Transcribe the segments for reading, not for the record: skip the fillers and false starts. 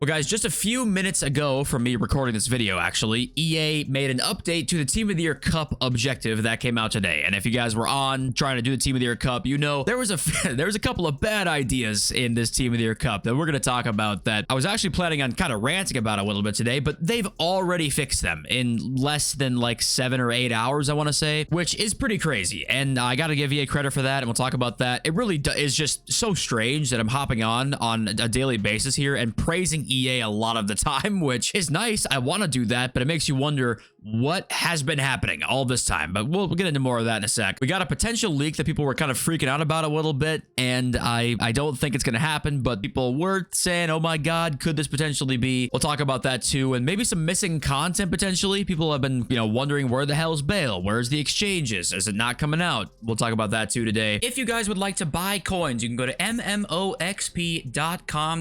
Well, guys, just a few minutes ago from me recording this video, actually, EA made an update to the Team of the Year Cup objective that came out today. And if you guys were on trying to do the Team of the Year Cup, you know there was a couple of bad ideas in this Team of the Year Cup that we're going to talk about that I was actually planning on kind of ranting about a little bit today, but they've already fixed them in less than like 7 or 8 hours, I want to say, which is pretty crazy. And I got to give EA credit for that, and we'll talk about that. It really is just so strange that I'm hopping on a daily basis here and praising EA a lot of the time, which is nice. I want to do that, but it makes you wonder what has been happening all this time. But we'll get into more of that in a sec. We got a potential leak that people were kind of freaking out about a little bit, and I don't think it's going to happen, but people were saying, oh my god, could this potentially be? We'll talk about that too, and maybe some missing content potentially. People have been, wondering where the hell's Bale? Where's the exchanges? Is it not coming out? We'll talk about that too today. If you guys would like to buy coins, you can go to mmoxp.com.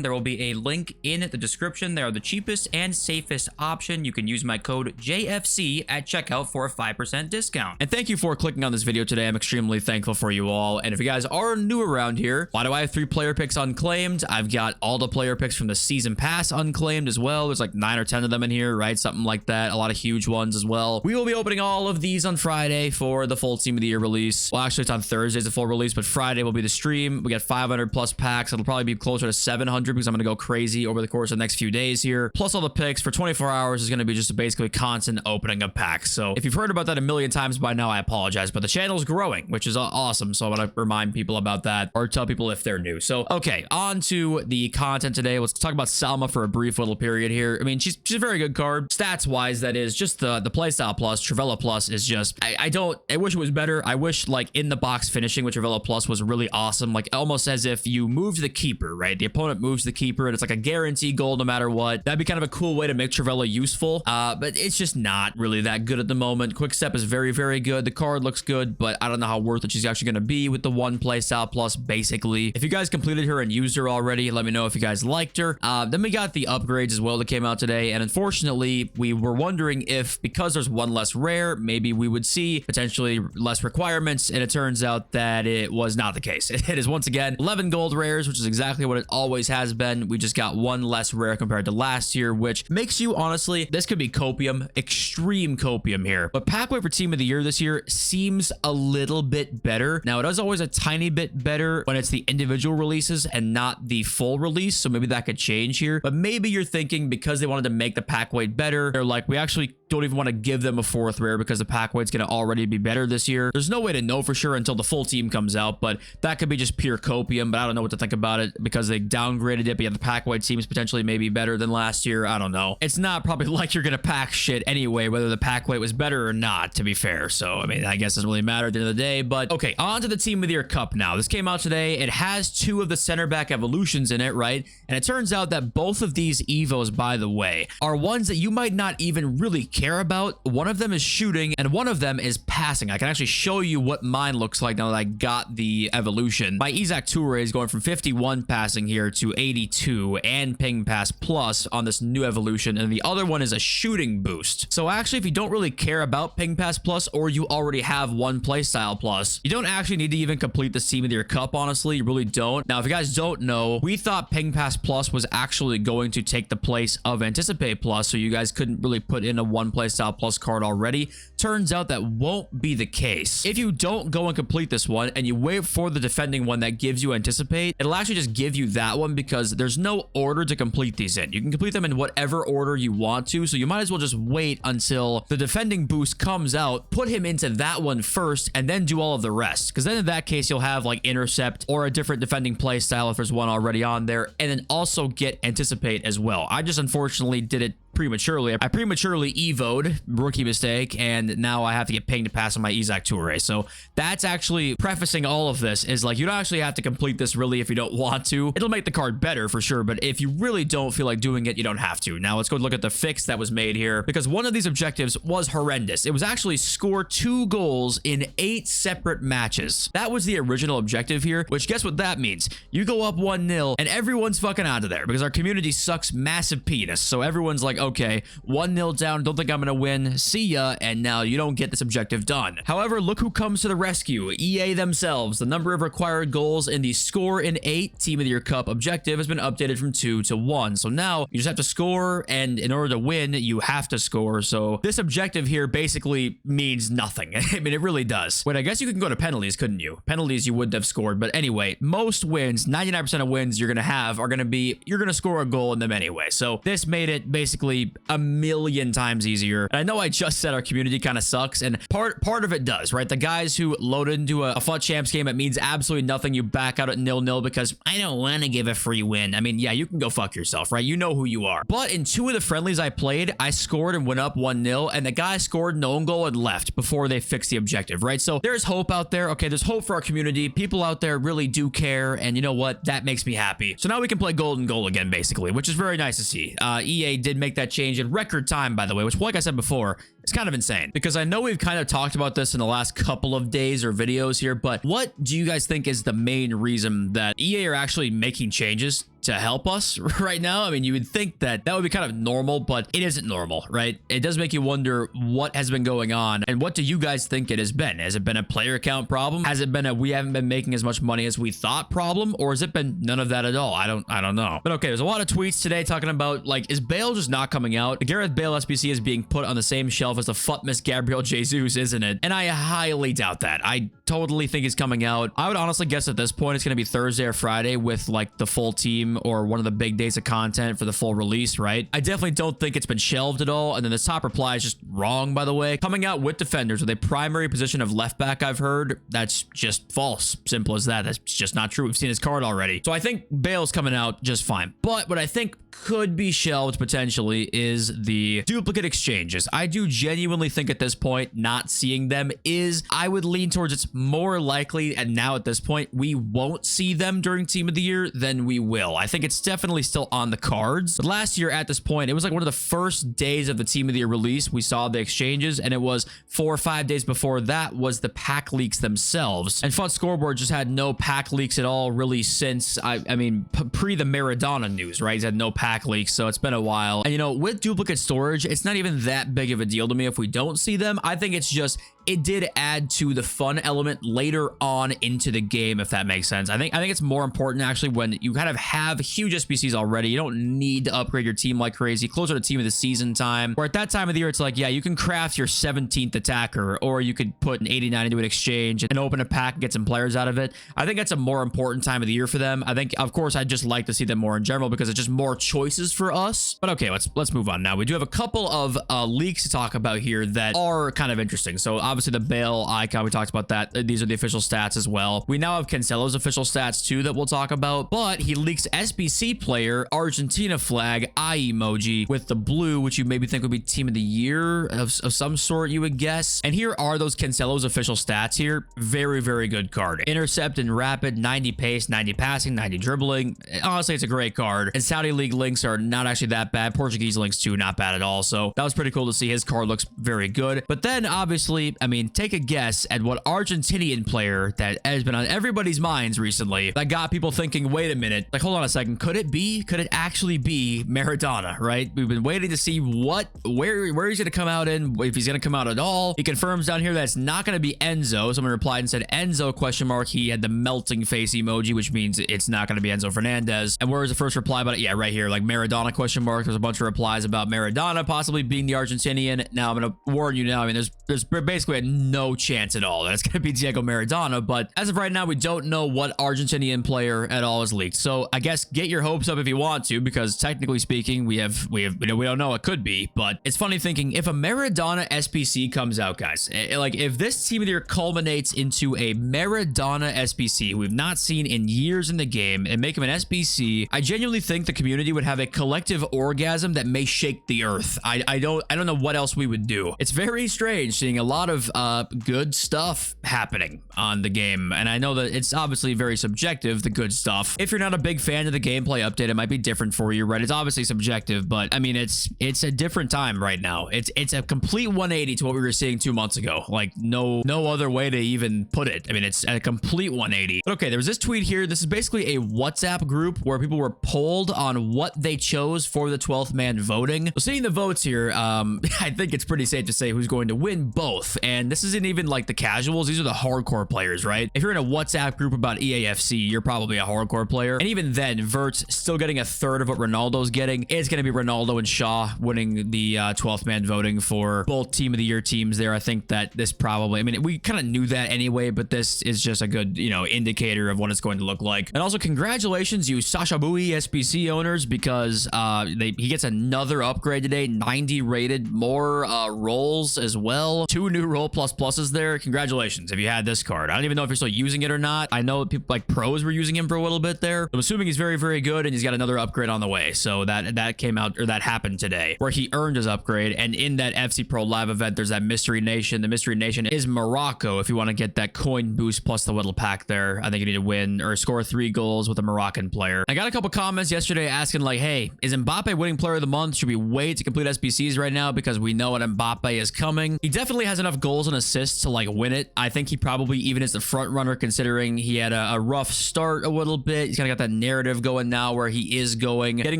There will be a link in the description. They are the cheapest and safest option. You can use my code JFC at checkout for a 5% discount. And thank you for clicking on this video today. I'm extremely thankful for you all. And if you guys are new around here, why do I have 3 player picks unclaimed? I've got all the player picks from the season pass unclaimed as well. There's like 9 or 10 of them in here, right? Something like that. A lot of huge ones as well. We will be opening all of these on Friday for the full Team of the Year release. Well, actually, it's on Thursday's the full release, but Friday will be the stream. We got 500 plus packs. It'll probably be closer to 700 because I'm going to go crazy over the course of the next few days here. Plus all the picks for 24 hours is going to be just basically constant opening of packs. So if you've heard about that a million times by now, I apologize, but the channel is growing, which is awesome. So I want to remind people about that, or tell people if they're new. So, okay, on to the content today. Let's talk about Salma for a brief little period here. I mean, she's a very good card. Stats wise, that is. Just the playstyle plus, Travella plus is just, I wish it was better. I wish like in the box finishing with Travella plus was really awesome. Like almost as if you moved the keeper, right? The opponent moves the keeper and it's like a guarantee goal no matter what. That'd be kind of a cool way to make Travella useful. But it's just not really that good at the moment. Quick step is very, very good. The card looks good, but I don't know how worth it she's actually going to be with the one playstyle plus, basically. If you guys completed her and used her already, let me know if you guys liked her. Then we got the upgrades as well that came out today. And unfortunately, we were wondering if, because there's one less rare, maybe we would see potentially less requirements. And it turns out that it was not the case. It is once again 11 gold rares, which is exactly what it always has been. We just got one less rare compared to last year, which makes you, honestly, this could be copium, extreme copium here. But Packaway for Team of the Year this year seems a little bit better. Now, it is always a tiny bit better when it's the individual releases and not the full release. So maybe that could change here. But maybe you're thinking because they wanted to make the pack weight better, they're like, we actually don't even want to give them a 4th rare because the pack weight's going to already be better this year. There's no way to know for sure until the full team comes out, but that could be just pure copium. But I don't know what to think about it because they downgraded it. But yeah, the pack weight seems potentially maybe better than last year. I don't know. It's not probably like you're going to pack shit anyway, whether the pack weight was better or not, to be fair. So, I mean, I guess it doesn't really matter at the end of the day. But okay, on to the Team of the Year Cup now. This came out today. It has 2 of the center back evolutions in it, right? And it turns out that both of these evos, by the way, are ones that you might not even really care about. One of them is shooting and one of them is passing. I can actually show you what mine looks like now that I got the evolution. My Isaac Toure is going from 51 passing here to 82 and ping pass plus on this new evolution, and the other one is a shooting boost. So actually, if you don't really care about ping pass plus, or you already have one playstyle plus, you don't actually need to even complete the Team of the Year Cup, honestly. You really don't. Now, if you guys don't know, we thought ping pass plus was actually going to take the place of anticipate plus, so you guys couldn't really put in a one playstyle plus card already. Turns out that won't be the case. If you don't go and complete this one and you wait for the defending one that gives you anticipate, it'll actually just give you that one because there's no order to complete these in. You can complete them in whatever order you want to, so you might as well just wait until the defending boost comes out, put him into that one first, and then do all of the rest. Because then in that case, you'll have like intercept or a different defending play style if there's one already on there, and then also get anticipate as well. I just unfortunately did it prematurely. I prematurely evoed, rookie mistake, and now I have to get ping to pass on my Isaac Toure. So that's actually prefacing all of this is like, you don't actually have to complete this really if you don't want to. It'll make the card better for sure, but if you really don't feel like doing it, you don't have to. Now let's go look at the fix that was made here, because one of these objectives was horrendous. It was actually score 2 goals in 8 separate matches. That was the original objective here, which guess what that means? You go up 1-0 and everyone's fucking out of there because our community sucks massive penis. So everyone's like, okay, 1-0 down, don't think I'm gonna win, see ya, and now you don't get this objective done. However, look who comes to the rescue. EA themselves. The number of required goals in the score in 8 Team of the Year Cup objective has been updated from 2 to 1. So now you just have to score, and in order to win, you have to score. So this objective here basically means nothing. I mean, it really does. Wait, I guess you can go to penalties, couldn't you? Penalties you wouldn't have scored, but anyway, most wins, 99% of wins you're gonna have are gonna be, you're gonna score a goal in them anyway. So this made it basically a million times easier. And I know I just said our community kind of sucks, and part of it does, right? The guys who load into a FUT Champs game, it means absolutely nothing. You back out at 0-0 because I don't want to give a free win. I mean, yeah, you can go fuck yourself, right? You know who you are. But in 2 of the friendlies I played, I scored and went up 1-0, and the guy scored an own goal and left before they fixed the objective, right? So there's hope out there. Okay, there's hope for our community. People out there really do care, and you know what? That makes me happy. So now we can play golden goal again, basically, which is very nice to see. EA did make that change in record time, by the way, which, like I said before, it's kind of insane because I know we've kind of talked about this in the last couple of days or videos here, but what do you guys think is the main reason that EA are actually making changes to help us right now? I mean, you would think that that would be kind of normal, but it isn't normal, right? It does make you wonder what has been going on, and what do you guys think it has been? Has it been a player count problem? Has it been a we haven't been making as much money as we thought problem? Or has it been none of that at all? I don't know. But okay, there's a lot of tweets today talking about, like, is Bale just not coming out? The Gareth Bale SBC is being put on the same shelf as the Futmas Gabriel Jesus, isn't it? And I highly doubt that. I totally think he's coming out. I would honestly guess at this point it's going to be Thursday or Friday with like the full team or one of the big days of content for the full release, right? I definitely don't think it's been shelved at all. And then the top reply is just wrong, by the way. Coming out with defenders with a primary position of left back, I've heard. That's just false. Simple as that. That's just not true. We've seen his card already. So I think Bale's coming out just fine. But what I think could be shelved potentially is the duplicate exchanges. I do genuinely think at this point, not seeing them is, I would lean towards it's more likely, and now at this point, we won't see them during Team of the Year than we will. I think it's definitely still on the cards. But last year at this point, it was like one of the first days of the Team of the Year release, we saw the exchanges, and it was 4 or 5 days before that was the pack leaks themselves. And FUT Scoreboard just had no pack leaks at all really since, I mean, pre the Maradona news, right? He's had no pack leaks, so it's been a while. And you know, with duplicate storage, it's not even that big of a deal to me if we don't see them. I think it's just, it did add to the fun element later on into the game, if that makes sense. I think it's more important actually when you kind of have huge SBCs already. You don't need to upgrade your team like crazy, closer to team of the season time, where at that time of the year, it's like, yeah, you can craft your 17th attacker, or you could put an 89 into an exchange and open a pack and get some players out of it. I think that's a more important time of the year for them. I think, of course, I'd just like to see them more in general because it's just more choices for us. But okay, let's move on now. We do have a couple of leaks to talk about here that are kind of interesting. So obviously the Bale icon, we talked about that. These are the official stats as well. We now have Cancelo's official stats too that we'll talk about, but he leaks SBC player Argentina flag eye emoji with the blue, which you maybe think would be Team of the Year of some sort, you would guess. And here are those Cancelo's official stats here. Very, very good card. Intercept and rapid, 90 pace, 90 passing, 90 dribbling. Honestly, it's a great card. And Saudi League links are not actually that bad. Portuguese links too, not bad at all. So that was pretty cool to see. His card looks very good. But then obviously, I mean, take a guess at what Argentinian player that has been on everybody's minds recently that got people thinking, wait a minute, like, hold on a second. Could it actually be Maradona, right? We've been waiting to see where he's going to come out in, if he's going to come out at all. He confirms down here that it's not going to be Enzo. Someone replied and said Enzo question mark. He had the melting face emoji, which means it's not going to be Enzo Fernandez. And where was the first reply about it? Yeah, right here, like Maradona question mark. There's a bunch of replies about Maradona possibly being the Argentinian. Now I'm going to warn you now. I mean, there's basically no chance at all that it's going to be Diego Maradona, but as of right now, we don't know what Argentinian player at all is leaked. So I guess get your hopes up if you want to, because technically speaking, we don't know. It could be, but it's funny thinking if a Maradona SBC comes out, guys, like if this Team of the Year culminates into a Maradona SBC we've not seen in years in the game and make him an SBC, I genuinely think the community would have a collective orgasm that may shake the earth. I don't know what else we would do. It's very strange seeing a lot of of good stuff happening on the game. And I know that it's obviously very subjective, the good stuff. If you're not a big fan of the gameplay update, it might be different for you, right? It's obviously subjective, but I mean, it's a different time right now. It's a complete 180 to what we were seeing 2 months ago. Like no other way to even put it. I mean, it's a complete 180. But okay, there was this tweet here. This is basically a WhatsApp group where people were polled on what they chose for the 12th man voting. So seeing the votes here, I think it's pretty safe to say who's going to win both. And this isn't even like the casuals. These are the hardcore players, right? If you're in a WhatsApp group about EAFC, you're probably a hardcore player. And even then, Vert's still getting a third of what Ronaldo's getting. It's going to be Ronaldo and Shaw winning the 12th man voting for both team of the year teams there. I think that this probably, I mean, we kind of knew that anyway, but this is just a good, you know, indicator of what it's going to look like. And also congratulations, you Sasha Bowie SBC owners, because he gets another upgrade today, 90 rated, more rolls as well. 2 new roll pluses there. Congratulations if you had this card. I don't even know if you're still using it or not. I know people like pros were using him for a little bit there. I'm assuming he's very, very good, and he's got another upgrade on the way. So that came out, or that happened today, where he earned his upgrade. And in that FC Pro Live event, there's that Mystery Nation. The Mystery Nation is Morocco. If you want to get that coin boost plus the little pack there, I think you need to win or score 3 goals with a Moroccan player. I got a couple comments yesterday asking like, hey, is Mbappé winning player of the month? Should we wait to complete SBCs right now because we know what Mbappé is coming? He definitely has enough goals and assists to like win it. I think he probably even is the front runner, considering he had a rough start a little bit. He's kind of got that narrative going now where he is getting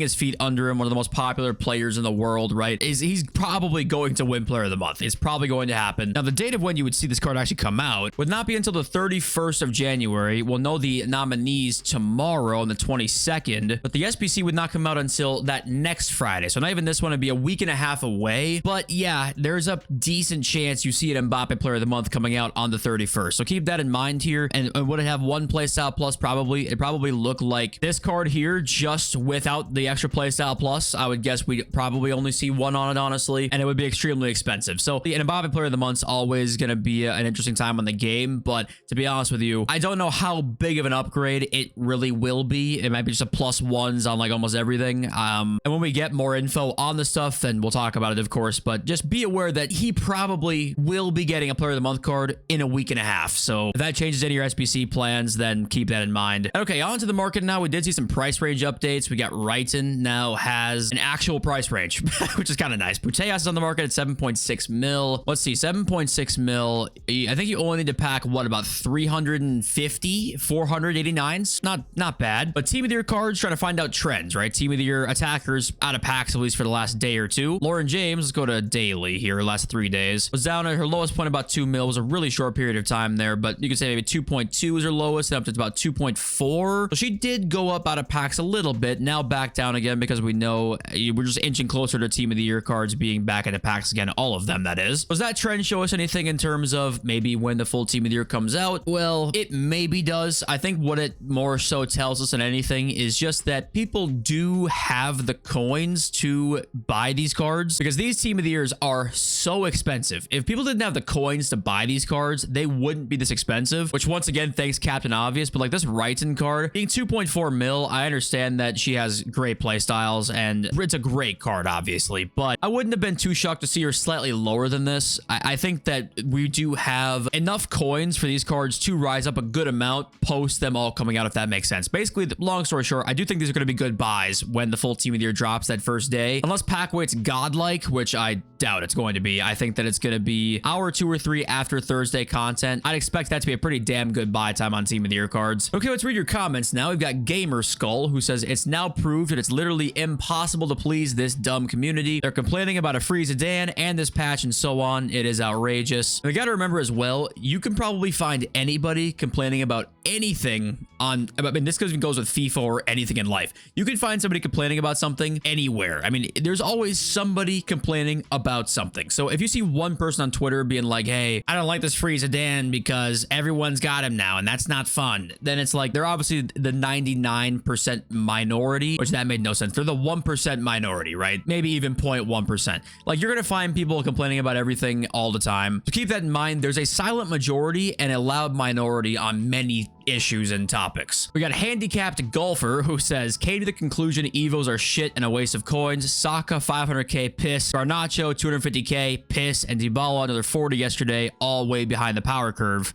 his feet under him, one of the most popular players in the world, right? He's probably going to win player of the month. It's probably going to happen. Now, the date of when you would see this card actually come out would not be until the 31st of January. We'll know the nominees tomorrow on the 22nd, but the SBC would not come out until that next Friday. So not even this one, would be a week and a half away. But yeah, there's a decent chance you see an Mbappe player of the month coming out on the 31st. So keep that in mind here. And would it have one playstyle plus? Probably. It probably look like this card here, just without the extra playstyle plus. I would guess we'd probably only see one on it, honestly, and it would be extremely expensive. So the Mbappe player of the month is always going to be an interesting time on the game. But to be honest with you, I don't know how big of an upgrade it really will be. It might be just a +1s on like almost everything. And when we get more info on the stuff, then we'll talk about it, of course. But just be aware that he probably will be getting a player of the month card in a week and a half. So if that changes any of your SBC plans, then keep that in mind. Okay, on to the market now. We did see some price range updates. We got Wrighton now has an actual price range, which is kind of nice. Putellas is on the market at 7.6 mil. Let's see, 7.6 mil. I think you only need to pack, what, about 350, 489s? Not bad. But team of the year cards, trying to find out trends, right? Team of the year attackers out of packs, at least for the last day or two. Lauren James, let's go to daily here, last 3 days. Was down at her lowest point about 2 mil. It was a really short period of time there, but you could say maybe 2.2 is her lowest, and up to about 2.4. So she did go up out of packs a little bit, now back down again because we know we're just inching closer to team of the year cards being back in the packs again, all of them, that is. Does that trend show us anything in terms of maybe when the full team of the year comes out? Well, it maybe does. I think what it more so tells us than anything is just that people do have the coins to buy these cards, because these team of the years are so expensive. If people didn't have the coins to buy these cards, they wouldn't be this expensive, which once again, thanks Captain Obvious. But like this Wrighton card being 2.4 mil, I understand that she has great play styles and it's a great card, obviously, but I wouldn't have been too shocked to see her slightly lower than this. I think that we do have enough coins for these cards to rise up a good amount post them all coming out, if that makes sense. Basically, long story short, I do think these are going to be good buys when the full team of the year drops that first day, unless pack weight's godlike, which I doubt it's going to be. I think that it's going to be hour 2 or 3 after Thursday content. I'd expect that to be a pretty damn good buy time on team of the year cards. Okay, let's read your comments now. We've got Gamer Skull, who says it's now proved that it's literally impossible to please this dumb community. They're complaining about a free Zidane and this patch and so on. It is outrageous. We got to remember as well, you can probably find anybody complaining about anything on, I mean, this goes with FIFA or anything in life. You can find somebody complaining about something anywhere. I mean, there's always somebody complaining about something. So if you see one person on Twitter being like, hey, I don't like this free Zidane because everyone's got him now and that's not fun, then it's like they're obviously the 99% minority, which that made no sense. They're the 1% minority, right? Maybe even 0.1%. Like, you're gonna find people complaining about everything all the time. So keep that in mind. There's a silent majority and a loud minority on many issues and topics. We got Handicapped Golfer who says, came to the conclusion Evos are shit and a waste of coins. Saka 500k, piss. Garnacho 250k, piss. And Dybala another 40 yesterday, all way behind the power curve.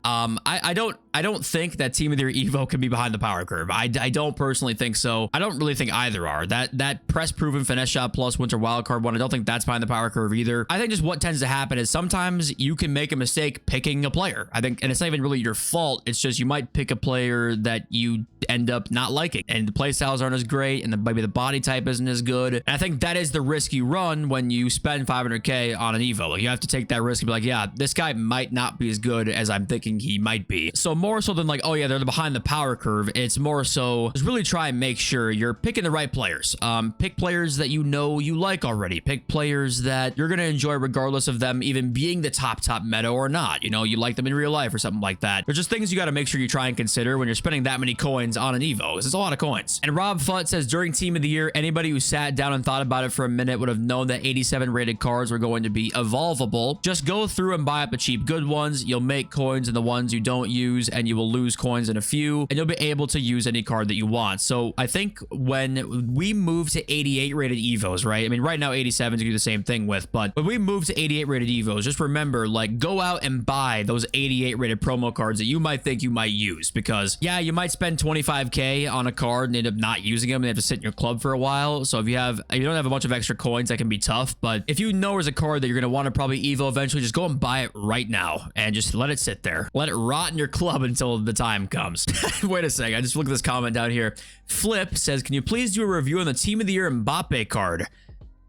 I don't think that Team of the Year Evo can be behind the power curve. I don't personally think so. I don't really think either are. That press proven finesse shot plus winter wildcard one, I don't think that's behind the power curve either. I think just what tends to happen is sometimes you can make a mistake picking a player. I think, and it's not even really your fault. It's just you might pick a player that you end up not liking, and the play styles aren't as great, and maybe the body type isn't as good. And I think that is the risk you run when you spend 500k on an Evo. Like, you have to take that risk and be like, yeah, this guy might not be as good as I'm thinking he might be. So more so than like, oh yeah, they're behind the power curve, it's more so just really try and make sure you're picking the right players. Pick players that you know you like already. Pick players that you're going to enjoy regardless of them even being the top meta or not. You know, you like them in real life or something like that. There's just things you got to make sure you try and consider when you're spending that many coins on an Evo. It's a lot of coins. And Rob Futt says, during Team of the Year, anybody who sat down and thought about it for a minute would have known that 87 rated cards were going to be evolvable. Just go through and buy up the cheap good ones. You'll make coins in the ones you don't use, and you will lose coins in a few, and you'll be able to use any card that you want. So I think when we move to 88 rated Evos, right? I mean, right now 87s you do the same thing with, but when we move to 88 rated Evos, just remember, like, go out and buy those 88 rated promo cards that you might think you might use, because yeah, you might spend 25k on a card and end up not using them and they have to sit in your club for a while. So if you don't have a bunch of extra coins, that can be tough. But if you know there's a card that you're going to want to probably Evo eventually, just go and buy it right now and just let it sit there. Let it rot in your club until the time comes. Wait a second, I just looked at this comment down here. Flip says, can you please do a review on the Team of the Year Mbappé card?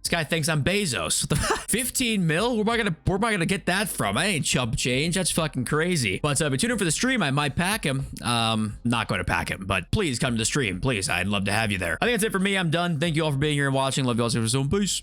This guy thinks I'm Bezos. 15 mil? Where am I gonna get that from? I ain't chump change. That's fucking crazy. But if you tune in for the stream, I might pack him. Not going to pack him, but please come to the stream. Please, I'd love to have you there. I think that's it for me. I'm done. Thank you all for being here and watching. Love you all. See you soon. Peace.